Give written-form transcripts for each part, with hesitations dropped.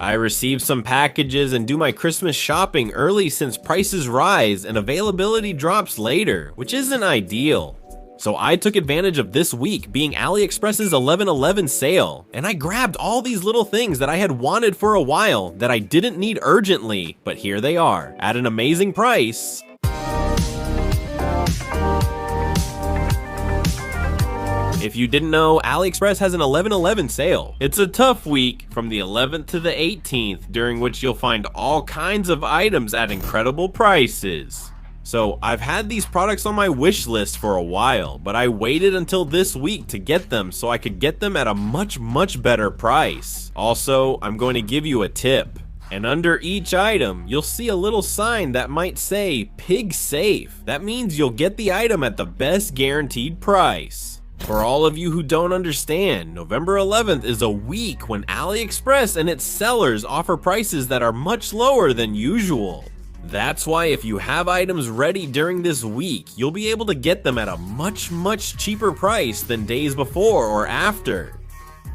I received some packages and do my Christmas shopping early since prices rise and availability drops later, which isn't ideal. So I took advantage of this week being AliExpress's 11/11 sale, and I grabbed all these little things that I had wanted for a while that I didn't need urgently, but here they are, at an amazing price. If you didn't know, AliExpress has an 11/11 sale. It's a tough week from the 11th to the 18th, during which you'll find all kinds of items at incredible prices. So I've had these products on my wish list for a while, but I waited until this week to get them so I could get them at a much better price. Also, I'm going to give you a tip. And under each item, you'll see a little sign that might say Pig Safe. That means you'll get the item at the best guaranteed price. For all of you who don't understand, November 11th is a week when AliExpress and its sellers offer prices that are much lower than usual. That's why if you have items ready during this week, you'll be able to get them at a much cheaper price than days before or after.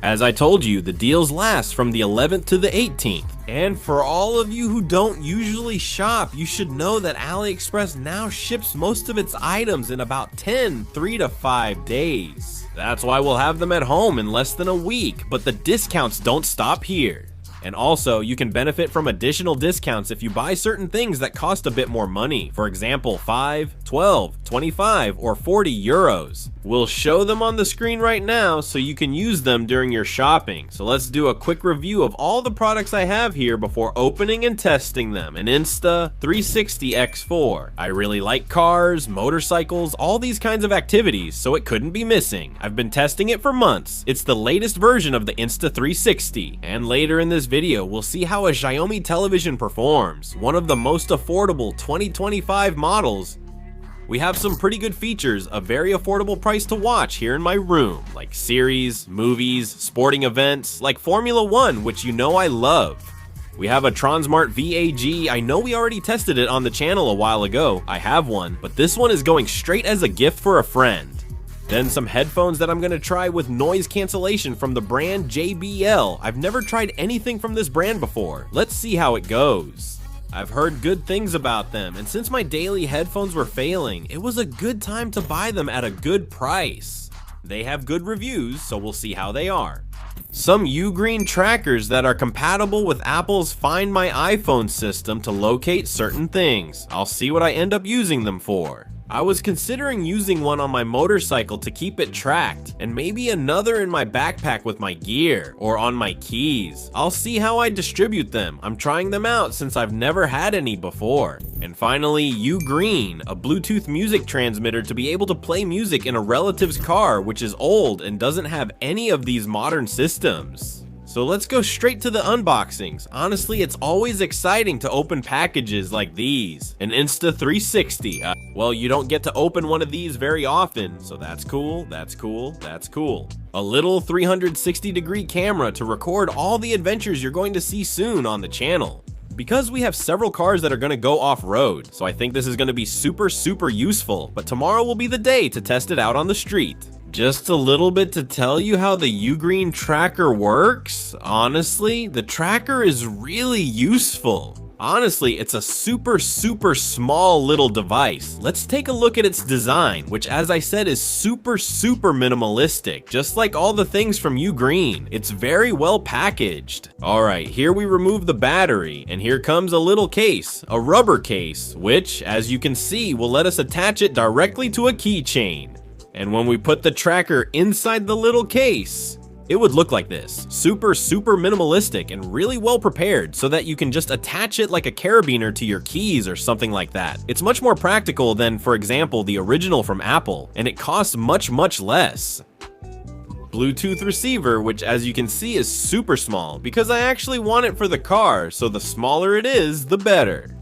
As I told you, the deals last from the 11th to the 18th. And for all of you who don't usually shop, you should know that AliExpress now ships most of its items in about 3 to 5 days. That's why we'll have them at home in less than a week, but the discounts don't stop here. And also, you can benefit from additional discounts if you buy certain things that cost a bit more money. For example, 5, 12, 25, or 40 euros. We'll show them on the screen right now so you can use them during your shopping. So let's do a quick review of all the products I have here before opening and testing them. An Insta360 X4. I really like cars, motorcycles, all these kinds of activities, so it couldn't be missing. I've been testing it for months. It's the latest version of the Insta360. And later in this video, we'll see how a Xiaomi television performs, one of the most affordable 2025 models. We have some pretty good features, a very affordable price to watch here in my room, like series, movies, sporting events, like Formula 1, which you know I love. We have a Tronsmart VAG. I know we already tested it on the channel a while ago. I have one, but this one is going straight as a gift for a friend. Then some headphones that I'm gonna try with noise cancellation from the brand JBL. I've never tried anything from this brand before. Let's see how it goes. I've heard good things about them, and since my daily headphones were failing, it was a good time to buy them at a good price. They have good reviews, so we'll see how they are. Some UGreen trackers that are compatible with Apple's Find My iPhone system to locate certain things. I'll see what I end up using them for. I was considering using one on my motorcycle to keep it tracked, and maybe another in my backpack with my gear, or on my keys. I'll see how I distribute them. I'm trying them out since I've never had any before. And finally, UGreen, a Bluetooth music transmitter to be able to play music in a relative's car, which is old and doesn't have any of these modern systems. So let's go straight to the unboxings. Honestly, it's always exciting to open packages like these. An Insta360. Well, you don't get to open one of these very often, so that's cool, that's cool, that's cool. A little 360-degree camera to record all the adventures you're going to see soon on the channel. Because we have several cars that are going to go off-road, so I think this is going to be super useful, but tomorrow will be the day to test it out on the street. Just a little bit to tell you how the UGreen tracker works. Honestly, the tracker is really useful. Honestly, it's a super small little device. Let's take a look at its design, which as I said is super minimalistic, just like all the things from UGreen. It's very well packaged. Alright, here we remove the battery, and here comes a little case, a rubber case, which, as you can see, will let us attach it directly to a keychain. And when we put the tracker inside the little case, it would look like this. Super minimalistic and really well prepared so that you can just attach it like a carabiner to your keys or something like that. It's much more practical than, for example, the original from Apple, and it costs much less. Bluetooth receiver, which as you can see is super small because I actually want it for the car, so the smaller it is, the better.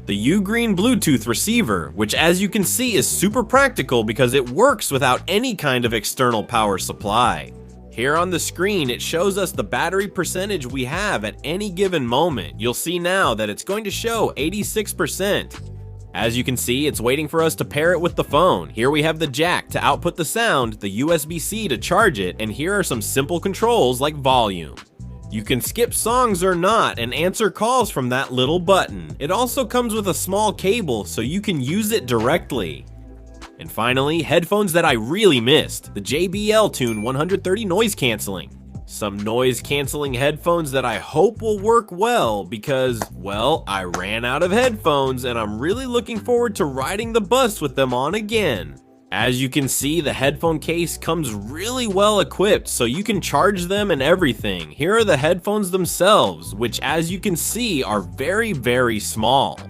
The UGreen Bluetooth receiver, which as you can see is super practical because it works without any kind of external power supply. Here on the screen, it shows us the battery percentage we have at any given moment. You'll see now that it's going to show 86%. As you can see, it's waiting for us to pair it with the phone. Here we have the jack to output the sound, the USB-C to charge it, and here are some simple controls like volume. You can skip songs or not and answer calls from that little button. It also comes with a small cable so you can use it directly. And finally, headphones that I really missed, the JBL Tune 130 noise canceling. Some noise canceling headphones that I hope will work well because, well, I ran out of headphones and I'm really looking forward to riding the bus with them on again. As you can see, the headphone case comes really well equipped so you can charge them and everything. Here are the headphones themselves, which as you can see are very small.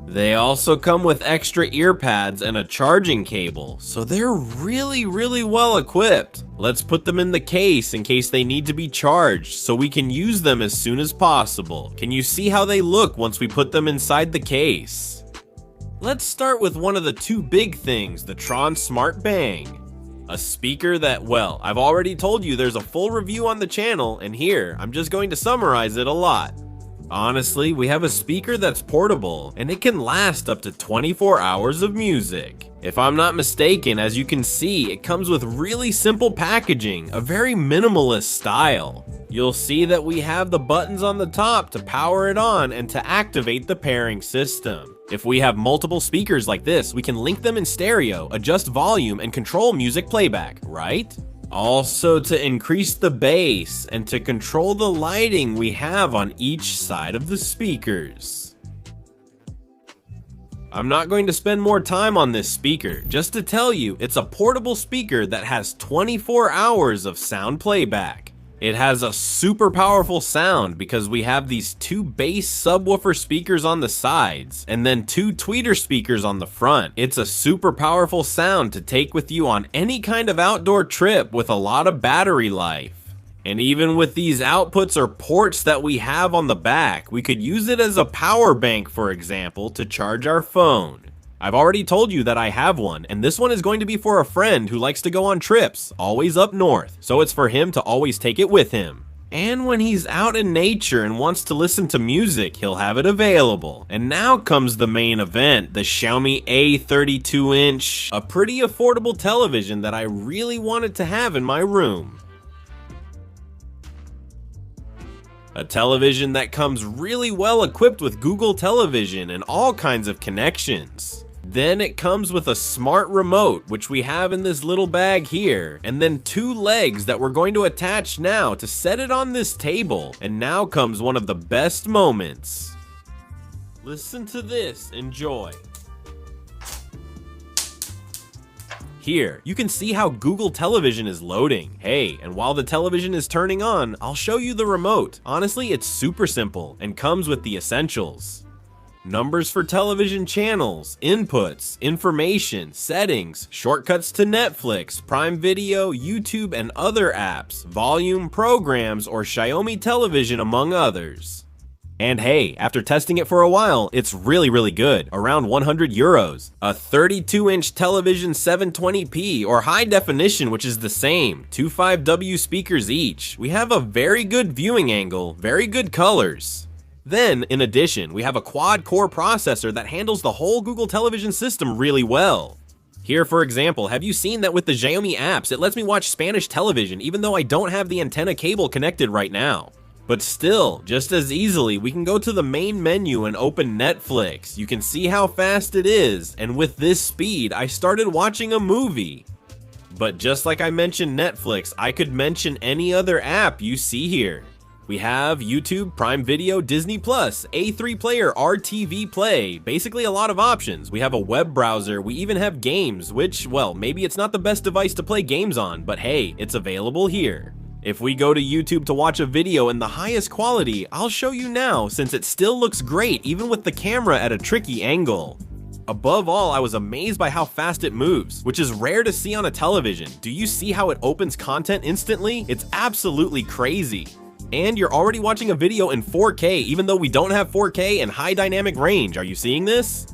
They also come with extra ear pads and a charging cable, so they're really well equipped. Let's put them in the case in case they need to be charged so we can use them as soon as possible. Can you see how they look once we put them inside the case? Let's start with one of the two big things, the Tronsmart Bang. A speaker that, well, I've already told you there's a full review on the channel, and here, I'm just going to summarize it a lot. Honestly, we have a speaker that's portable, and it can last up to 24 hours of music. If I'm not mistaken, as you can see, it comes with really simple packaging, a very minimalist style. You'll see that we have the buttons on the top to power it on and to activate the pairing system. If we have multiple speakers like this, we can link them in stereo, adjust volume, and control music playback, right? Also, to increase the bass and to control the lighting we have on each side of the speakers. I'm not going to spend more time on this speaker, just to tell you it's a portable speaker that has 24 hours of sound playback. It has a super powerful sound because we have these two bass subwoofer speakers on the sides and then two tweeter speakers on the front. It's a super powerful sound to take with you on any kind of outdoor trip with a lot of battery life. And even with these outputs or ports that we have on the back, we could use it as a power bank, for example, to charge our phone. I've already told you that I have one, and this one is going to be for a friend who likes to go on trips, always up north, so it's for him to always take it with him. And when he's out in nature and wants to listen to music, he'll have it available. And now comes the main event, the Xiaomi A32-inch, a pretty affordable television that I really wanted to have in my room. A television that comes really well equipped with Google Television and all kinds of connections. Then it comes with a smart remote, which we have in this little bag here, and then two legs that we're going to attach now to set it on this table. And now comes one of the best moments. Listen to this, enjoy. Here, you can see how Google Television is loading. Hey, and while the television is turning on, I'll show you the remote. Honestly, it's super simple and comes with the essentials. Numbers for television channels, inputs, information, settings, shortcuts to Netflix, Prime Video, YouTube, and other apps, volume, programs, or Xiaomi television, among others. And hey, after testing it for a while, it's really good, around 100 euros. A 32-inch television 720p or high definition, which is the same, 25W speakers each. We have a very good viewing angle, very good colors. Then, in addition, we have a quad-core processor that handles the whole Google Television system really well. Here, for example, have you seen that with the Xiaomi apps, it lets me watch Spanish television even though I don't have the antenna cable connected right now? But still, just as easily, we can go to the main menu and open Netflix. You can see how fast it is, and with this speed, I started watching a movie. But just like I mentioned Netflix, I could mention any other app you see here. We have YouTube, Prime Video, Disney+, A3 Player, RTV Play, basically a lot of options. We have a web browser, we even have games, which, well, maybe it's not the best device to play games on, but hey, it's available here. If we go to YouTube to watch a video in the highest quality, I'll show you now since it still looks great even with the camera at a tricky angle. Above all, I was amazed by how fast it moves, which is rare to see on a television. Do you see how it opens content instantly? It's absolutely crazy. And you're already watching a video in 4K even though we don't have 4K and high dynamic range. Are you seeing this?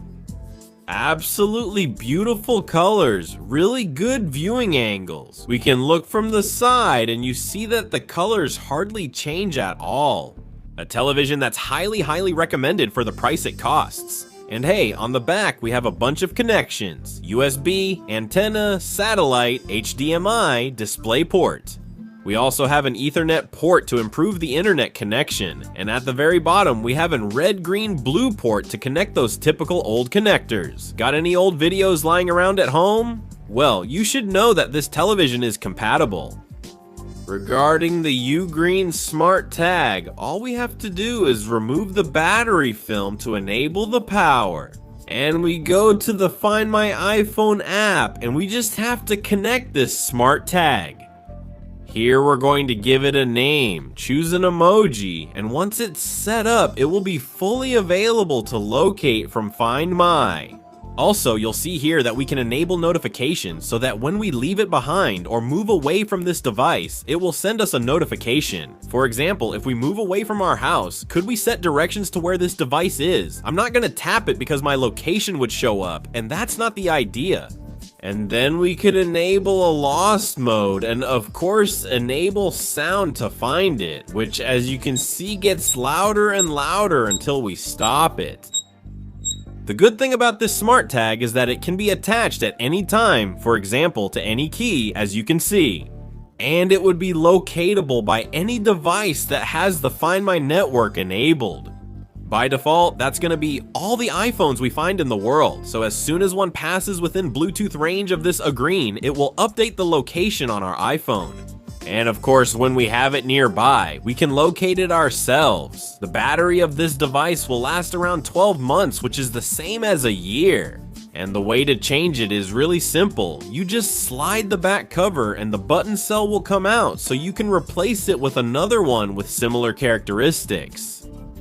Absolutely beautiful colors, really good viewing angles. We can look from the side and you see that the colors hardly change at all. A television that's highly recommended for the price it costs. And hey, on the back we have a bunch of connections: USB, antenna, satellite, HDMI, DisplayPort. We also have an Ethernet port to improve the internet connection, and at the very bottom we have a red, green, blue port to connect those typical old connectors. Got any old videos lying around at home? Well, you should know that this television is compatible. Regarding the UGreen Smart Tag, all we have to do is remove the battery film to enable the power. And we go to the Find My iPhone app, and we just have to connect this smart tag. Here we're going to give it a name, choose an emoji, and once it's set up, it will be fully available to locate from Find My. Also, you'll see here that we can enable notifications so that when we leave it behind or move away from this device, it will send us a notification. For example, if we move away from our house, could we set directions to where this device is? I'm not gonna tap it because my location would show up, and that's not the idea. And then we could enable a lost mode and of course enable sound to find it, which as you can see gets louder and louder until we stop it. The good thing about this smart tag is that it can be attached at any time, for example to any key, as you can see. And it would be locatable by any device that has the Find My network enabled. By default, that's going to be all the iPhones we find in the world, so as soon as one passes within Bluetooth range of this UGreen, it will update the location on our iPhone. And of course, when we have it nearby, we can locate it ourselves. The battery of this device will last around 12 months, which is the same as a year. And the way to change it is really simple. You just slide the back cover and the button cell will come out, so you can replace it with another one with similar characteristics.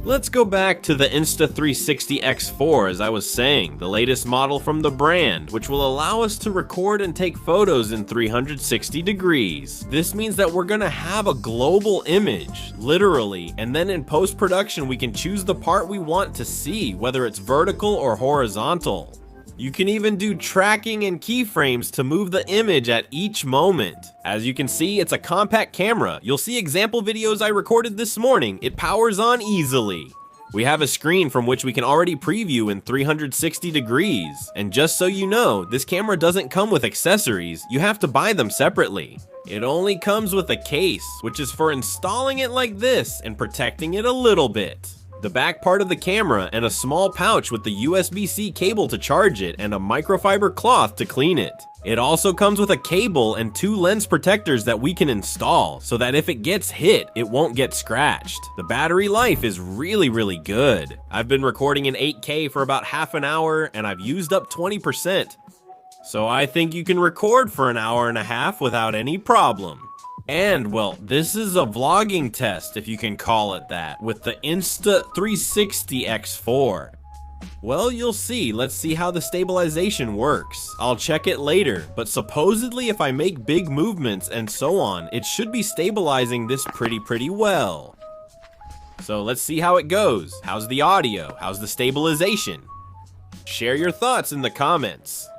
Let's go back to the Insta360 X4, as I was saying, the latest model from the brand, which will allow us to record and take photos in 360 degrees. This means that we're gonna have a global image, literally, and then in post-production we can choose the part we want to see, whether it's vertical or horizontal. You can even do tracking and keyframes to move the image at each moment. As you can see, it's a compact camera. You'll see example videos I recorded this morning. It powers on easily. We have a screen from which we can already preview in 360 degrees. And just so you know, this camera doesn't come with accessories. You have to buy them separately. It only comes with a case, which is for installing it like this and protecting it a little bit. The back part of the camera and a small pouch with the USB-C cable to charge it and a microfiber cloth to clean it. It also comes with a cable and 2 lens protectors that we can install so that if it gets hit, it won't get scratched. The battery life is really good. I've been recording in 8K for about half an hour and I've used up 20%. So I think you can record for an hour and a half without any problem. And, well, this is a vlogging test, if you can call it that, with the Insta360 X4. Well, you'll see. Let's see how the stabilization works. I'll check it later, but supposedly if I make big movements and so on, it should be stabilizing this pretty well. So let's see how it goes. How's the audio? How's the stabilization? Share your thoughts in the comments.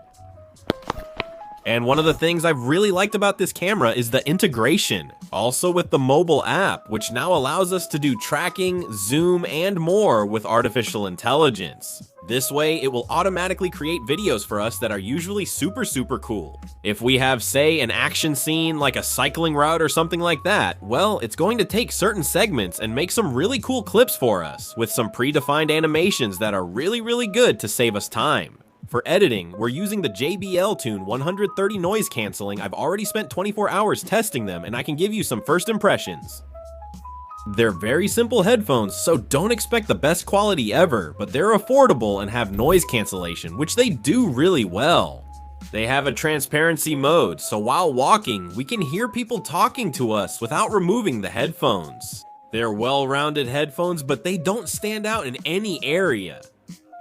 And one of the things I've really liked about this camera is the integration. Also with the mobile app, which now allows us to do tracking, zoom, and more with artificial intelligence. This way, it will automatically create videos for us that are usually super cool. If we have, say, an action scene like a cycling route or something like that, well, it's going to take certain segments and make some really cool clips for us, with some predefined animations that are really good to save us time. For editing, we're using the JBL Tune 130 noise cancelling. I've already spent 24 hours testing them, and I can give you some first impressions. They're very simple headphones, so don't expect the best quality ever, but they're affordable and have noise cancellation, which they do really well. They have a transparency mode, so while walking, we can hear people talking to us without removing the headphones. They're well-rounded headphones, but they don't stand out in any area.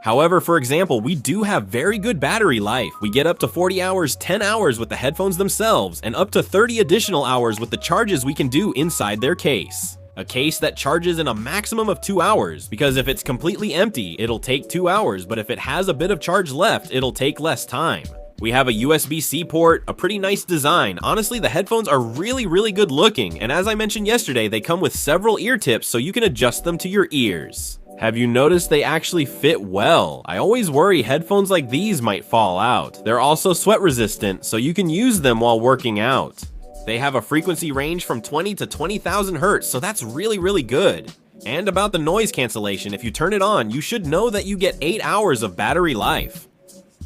However, for example, we do have very good battery life. We get up to 40 hours, 10 hours with the headphones themselves, and up to 30 additional hours with the charges we can do inside their case. A case that charges in a maximum of 2 hours, because if it's completely empty, it'll take 2 hours, but if it has a bit of charge left, it'll take less time. We have a USB-C port, a pretty nice design. Honestly, the headphones are really good looking, and as I mentioned yesterday, they come with several ear tips so you can adjust them to your ears. Have you noticed they actually fit well? I always worry headphones like these might fall out. They're also sweat resistant, so you can use them while working out. They have a frequency range from 20 to 20,000 hertz, so that's really good. And about the noise cancellation, if you turn it on, you should know that you get 8 hours of battery life.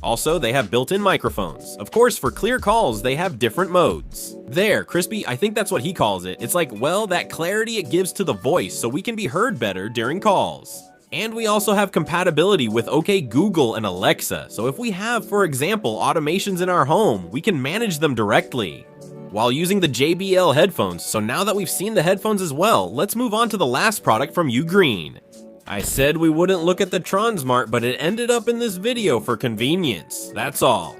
Also, they have built-in microphones. Of course, for clear calls, they have different modes. There, Crispy, I think that's what he calls it. It's like, well, that clarity it gives to the voice so we can be heard better during calls. And we also have compatibility with OK Google and Alexa, so if we have, for example, automations in our home, we can manage them directly while using the JBL headphones. So now that we've seen the headphones as well, let's move on to the last product from UGreen. I said we wouldn't look at the Tronsmart, but it ended up in this video for convenience, that's all.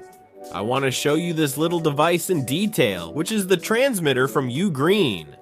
I want to show you this little device in detail, which is the transmitter from UGreen.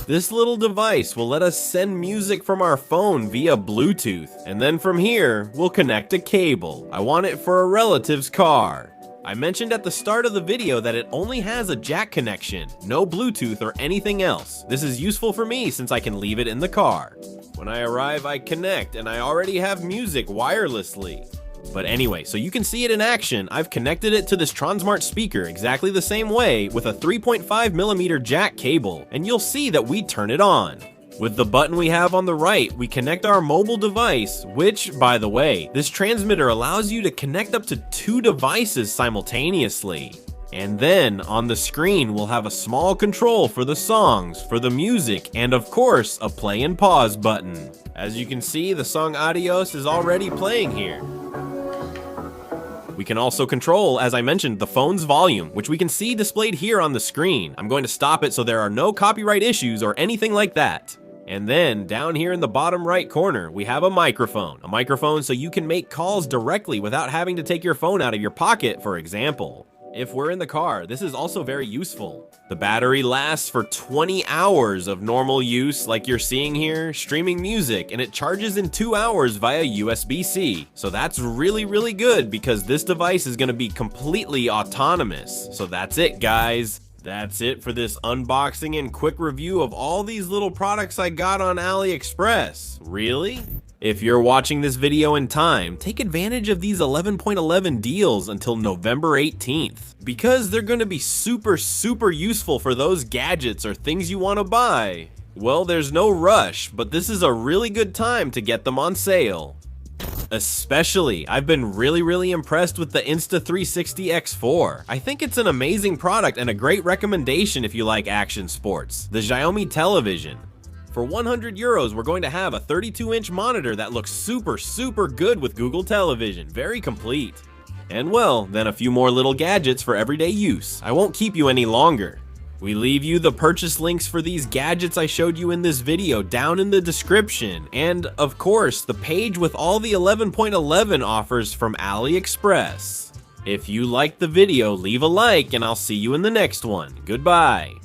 This little device will let us send music from our phone via Bluetooth, and then from here, we'll connect a cable. I want it for a relative's car. I mentioned at the start of the video that it only has a jack connection, no Bluetooth or anything else. This is useful for me since I can leave it in the car. When I arrive, I connect, and I already have music wirelessly. But anyway, so you can see it in action. I've connected it to this Tronsmart speaker exactly the same way with a 3.5mm jack cable, and you'll see that we turn it on. With the button we have on the right, we connect our mobile device, which, by the way, this transmitter allows you to connect up to 2 devices simultaneously. And then, on the screen, we'll have a small control for the songs, for the music, and of course, a play and pause button. As you can see, the song Adios is already playing here. We can also control, as I mentioned, the phone's volume, which we can see displayed here on the screen. I'm going to stop it so there are no copyright issues or anything like that. And then, down here in the bottom right corner, we have a microphone. A microphone so you can make calls directly without having to take your phone out of your pocket, for example. If we're in the car, this is also very useful. The battery lasts for 20 hours of normal use, like you're seeing here, streaming music, and it charges in 2 hours via USB-C. So that's really good because this device is gonna be completely autonomous. So that's it, guys. That's it for this unboxing and quick review of all these little products I got on AliExpress. Really? If you're watching this video in time, take advantage of these 11.11 deals until November 18th, because they're going to be super useful for those gadgets or things you want to buy. Well, there's no rush, but this is a really good time to get them on sale. Especially, I've been really impressed with the Insta360 X4. I think it's an amazing product and a great recommendation if you like action sports. The Xiaomi television. For 100 euros, we're going to have a 32-inch monitor that looks super good with Google Television, very complete. And well, then a few more little gadgets for everyday use. I won't keep you any longer. We leave you the purchase links for these gadgets I showed you in this video down in the description, and of course, the page with all the 11.11 offers from AliExpress. If you liked the video, leave a like and I'll see you in the next one. Goodbye.